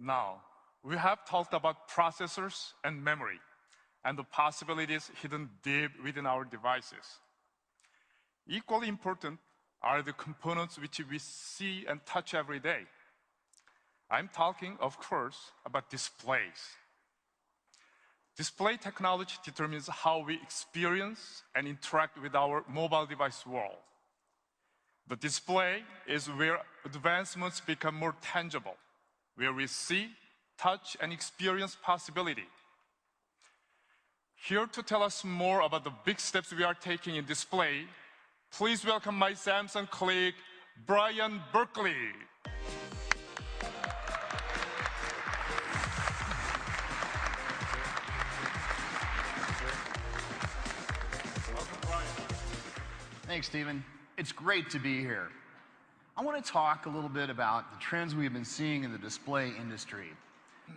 Now, we have talked about processors and memory, and the possibilities hidden deep within our devices. Equally important are the components which we see and touch every day. I'm talking, of course, about displays. Display technology determines how we experience and interact with our mobile device world. The display is where advancements become more tangible, where we see, touch, and experience possibility. Here to tell us more about the big steps we are taking in display, please welcome my Samsung colleague, Brian Berkeley. Thanks, Stephen. It's great to be here. I want to talk a little bit about the trends we've been seeing in the display industry.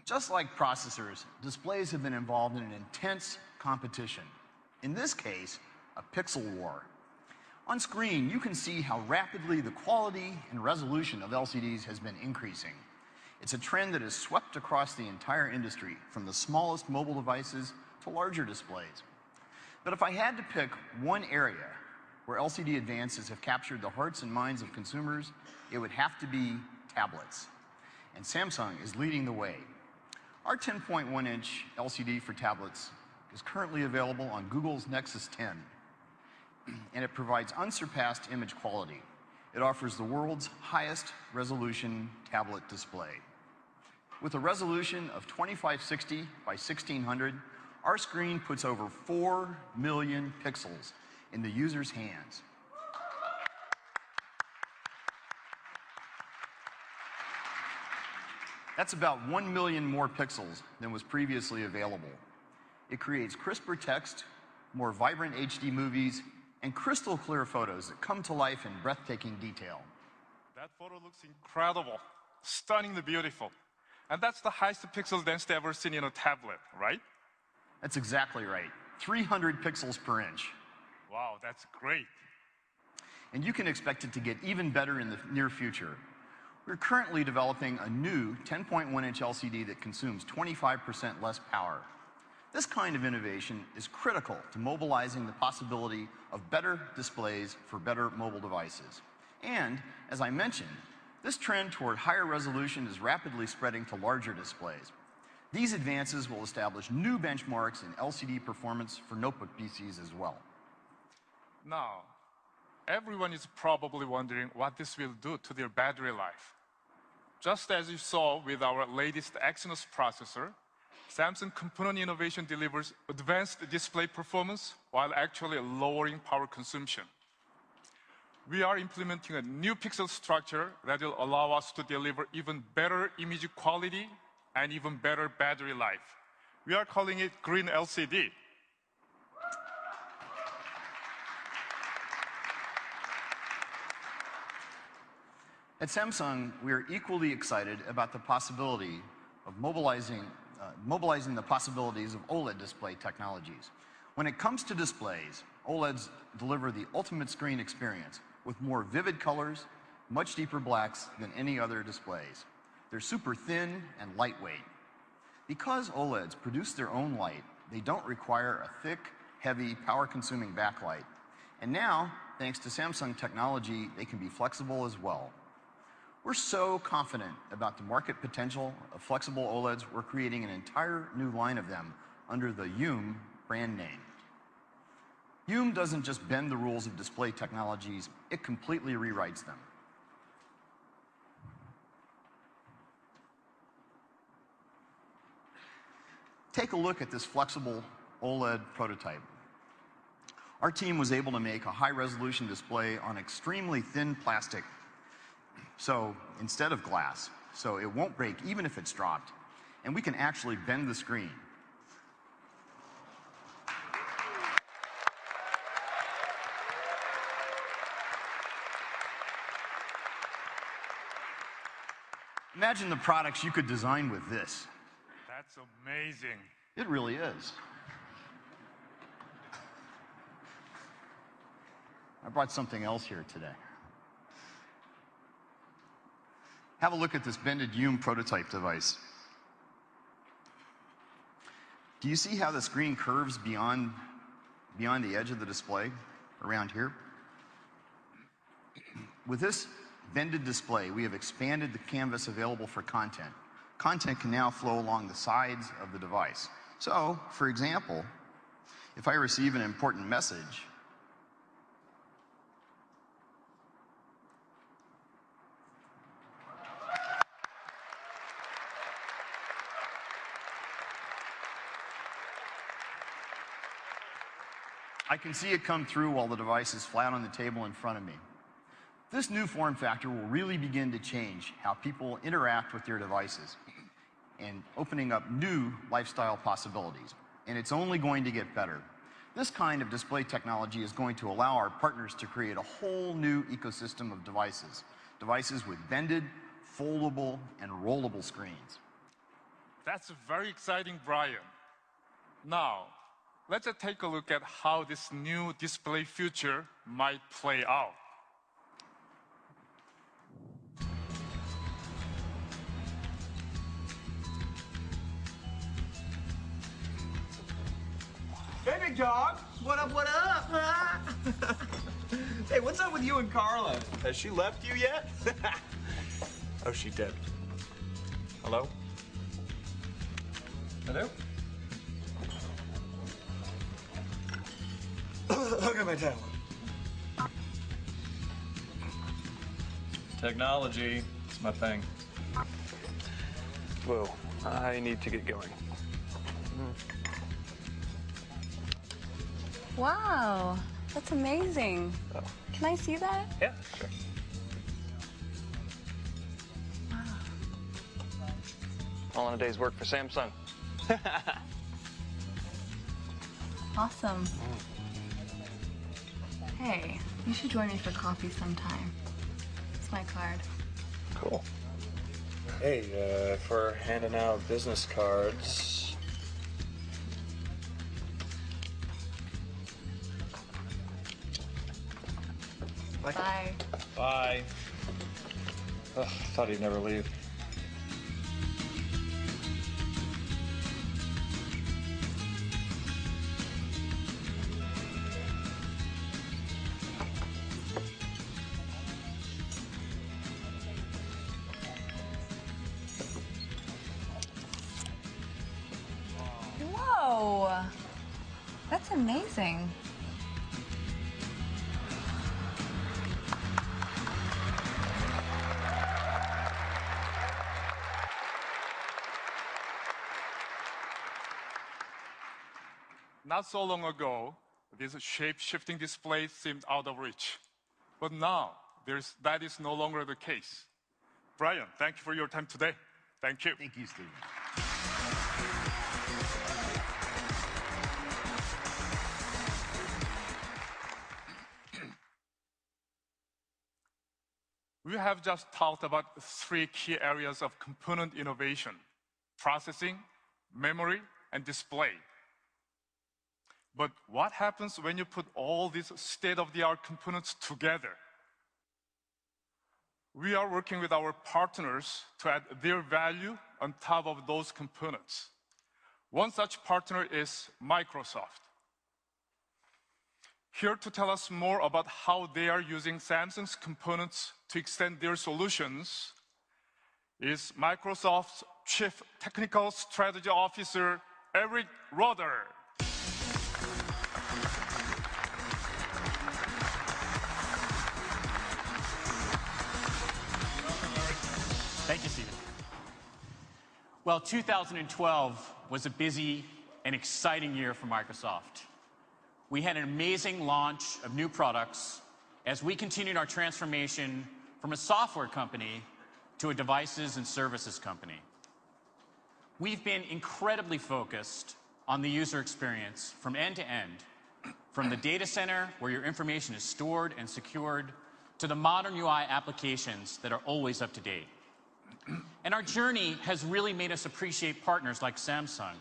Just like processors, displays have been involved in an intense competition. In this case, a pixel war. On screen, you can see how rapidly the quality and resolution of LCDs has been increasing. It's a trend that has swept across the entire industry, from the smallest mobile devices to larger displays. But if I had to pick one area where LCD advances have captured the hearts and minds of consumers, it would have to be tablets. And Samsung is leading the way. Our 10.1-inch LCD for tablets is currently available on Google's Nexus 10, and it provides unsurpassed image quality. It offers the world's highest resolution tablet display. With a resolution of 2560 by 1600, our screen puts over 4 million pixels in the user's hands. That's about 1 million more pixels than was previously available. It creates crisper text, more vibrant HD movies, and crystal clear photos that come to life in breathtaking detail. That photo looks incredible, stunningly beautiful. And that's the highest pixel density ever seen in a tablet, right? That's exactly right. 300 pixels per inch. Wow, that's great. And you can expect it to get even better in the near future. We're currently developing a new 10.1-inch LCD that consumes 25% less power. This kind of innovation is critical to mobilizing the possibility of better displays for better mobile devices. And, as I mentioned, this trend toward higher resolution is rapidly spreading to larger displays. These advances will establish new benchmarks in LCD performance for notebook PCs as well. Now, everyone is probably wondering what this will do to their battery life. Just as you saw with our latest Exynos processor, Samsung component innovation delivers advanced display performance while actually lowering power consumption. We are implementing a new pixel structure that will allow us to deliver even better image quality and even better battery life. We are calling it Green LCD. At Samsung, we are equally excited about the possibility of mobilizing the possibilities of OLED display technologies. When it comes to displays, OLEDs deliver the ultimate screen experience with more vivid colors, much deeper blacks than any other displays. They're super thin and lightweight. Because OLEDs produce their own light, they don't require a thick, heavy, power-consuming backlight. And now, thanks to Samsung technology, they can be flexible as well. We're so confident about the market potential of flexible OLEDs, we're creating an entire new line of them under the Youm brand name. Youm doesn't just bend the rules of display technologies, it completely rewrites them. Take a look at this flexible OLED prototype. Our team was able to make a high-resolution display on extremely thin plastic, so instead of glass, so it won't break even if it's dropped, and we can actually bend the screen. Imagine the products you could design with this. That's amazing. It really is. I brought something else here today. Have a look at this bended Youm prototype device. Do you see how the screen curves beyond the edge of the display around here? With this bended display, we have expanded the canvas available for content. Content can now flow along the sides of the device. So, for example, if I receive an important message, I can see it come through while the device is flat on the table in front of me. This new form factor will really begin to change how people interact with their devices and opening up new lifestyle possibilities. And it's only going to get better. This kind of display technology is going to allow our partners to create a whole new ecosystem of devices. Devices with bended, foldable, and rollable screens. That's very exciting, Brian. Now, let's take a look at how this new display future might play out. Hey, big dog. What up, what up? Hey, what's up with you and Carla? Has she left you yet? Oh, she did. Hello? Hello? Look at my tablet. Technology, it's my thing. Whoa, I need to get going. Wow, that's amazing. Oh. Can I see that? Yeah, sure. Wow. All in a day's work for Samsung. Awesome. Hey, you should join me for coffee sometime. It's my card. Cool. Hey, if we're handing out business cards. Bye. Bye. Ugh, thought he'd never leave. Whoa, that's amazing. Not so long ago, this shape-shifting display seemed out of reach. But now, that is no longer the case. Brian, thank you for your time today. Thank you. Thank you, Steve. We have just talked about 3 key areas of component innovation: processing, memory, and display. But what happens when you put all these state-of-the-art components together? We are working with our partners to add their value on top of those components. One such partner is Microsoft. Here to tell us more about how they are using Samsung's components to extend their solutions is Microsoft's Chief Technical Strategy Officer, Eric Roeder. Thank you, Stephen. Well, 2012 was a busy and exciting year for Microsoft. We had an amazing launch of new products as we continued our transformation from a software company to a devices and services company. We've been incredibly focused on the user experience from end to end, from the data center where your information is stored and secured, to the modern UI applications that are always up to date. And our journey has really made us appreciate partners like Samsung,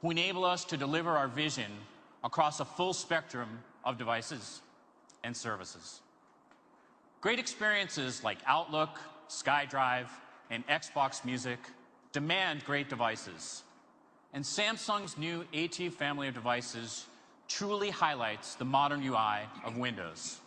who enable us to deliver our vision across a full spectrum of devices and services. Great experiences like Outlook, SkyDrive, and Xbox Music demand great devices. and Samsung's new A2 family of devices truly highlights the modern UI of Windows.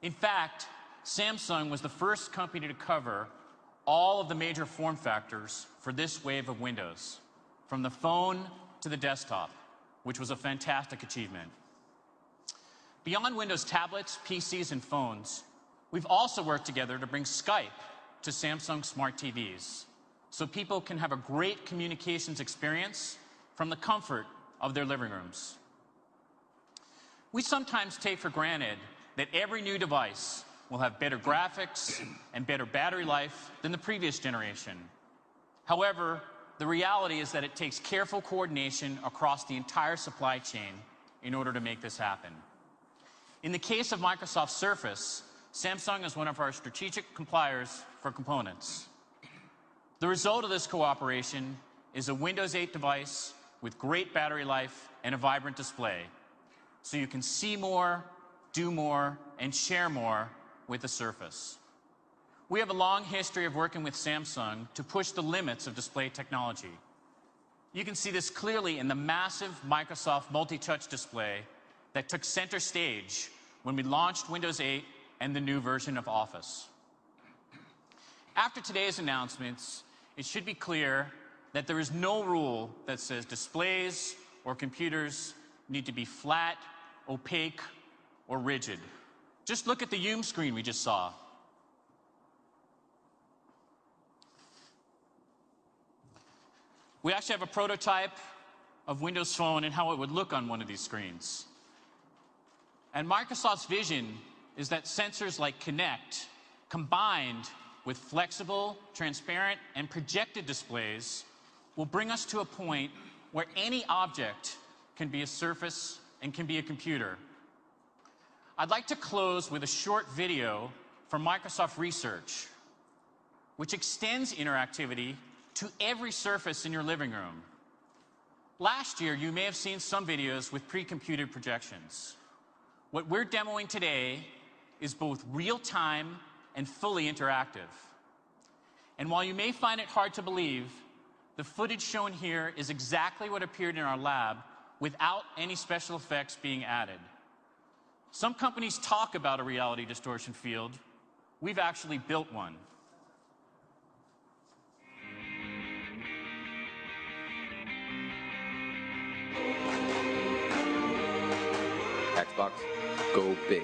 In fact, Samsung was the first company to cover all of the major form factors for this wave of Windows, from the phone to the desktop, which was a fantastic achievement. Beyond Windows tablets, PCs, and phones, we've also worked together to bring Skype to Samsung smart TVs, so people can have a great communications experience from the comfort of their living rooms. We sometimes take for granted that every new device will have better graphics and better battery life than the previous generation. However, the reality is that it takes careful coordination across the entire supply chain in order to make this happen. In the case of Microsoft Surface, Samsung is one of our strategic suppliers for components. The result of this cooperation is a Windows 8 device with great battery life and a vibrant display, so you can see more, do more, and share more with the Surface. We have a long history of working with Samsung to push the limits of display technology. You can see this clearly in the massive Microsoft multi-touch display that took center stage when we launched Windows 8 and the new version of Office. After today's announcements, it should be clear that there is no rule that says displays or computers need to be flat, opaque, or rigid. Just look at the Youm screen we just saw. We actually have a prototype of Windows Phone and how it would look on one of these screens. And Microsoft's vision is that sensors like Kinect, combined with flexible, transparent, and projected displays, will bring us to a point where any object can be a surface and can be a computer. I'd like to close with a short video from Microsoft Research, which extends interactivity to every surface in your living room. Last year, you may have seen some videos with pre-computed projections. What we're demoing today is both real-time and fully interactive. And while you may find it hard to believe, the footage shown here is exactly what appeared in our lab without any special effects being added. Some companies talk about a reality distortion field. We've actually built one. Xbox, go big.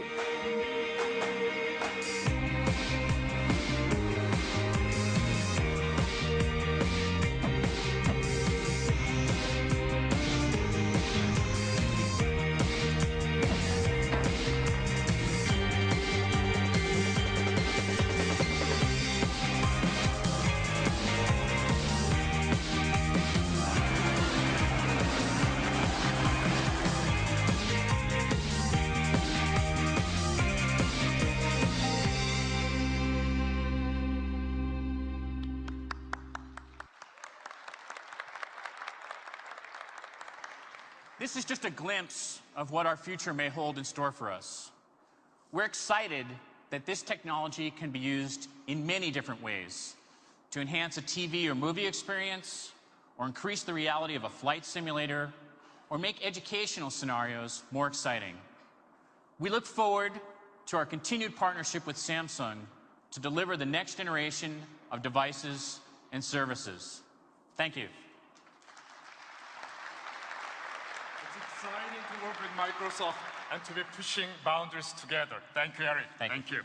This is just a glimpse of what our future may hold in store for us. We're excited that this technology can be used in many different ways to enhance a TV or movie experience, or increase the reality of a flight simulator, or make educational scenarios more exciting. We look forward to our continued partnership with Samsung to deliver the next generation of devices and services. Thank you. It's exciting to work with Microsoft and to be pushing boundaries together. Thank you, Eric. Thank you.